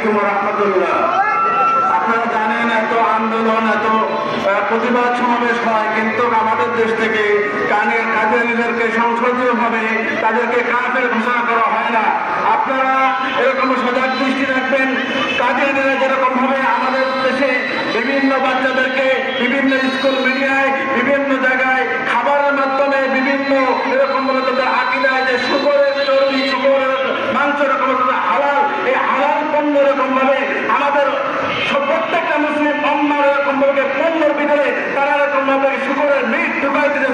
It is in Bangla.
আলাইকুম ওয়া রাহমাতুল্লাহ। আপনারা জানেন এত আন্দোলন, এত প্রতিবাদ সমাবেশ হয়, কিন্তু আমাদের দেশ থেকে কাদিয়ানীদেরকে সংসদীয়ভাবে তাদেরকে কাফের ঘোষণা করা হয় না। আপনারা এরকম সজাগ দৃষ্টি রাখবেন। কাদিয়ানীরা যেরকম ভাবে আমাদের দেশে বিভিন্ন বাচ্চাদেরকে বিভিন্ন স্কুল মিডিয়ায় বিভিন্ন জায়গায় খাবারের মাধ্যমে বিভিন্ন এরকম ভাবে তাদের আকিদায় যে শুকরের চর্বি, শুকরের মাংস এরকম হালাল, এই হালাল পণ্য এরকম ভাবে আমাদের প্রত্যেকটা মুসলিম অম্মার এরকম ভাবে পণ্যের ভিতরে তারা এরকম ভাবে শুকরের মিট ঢুকাই দিতে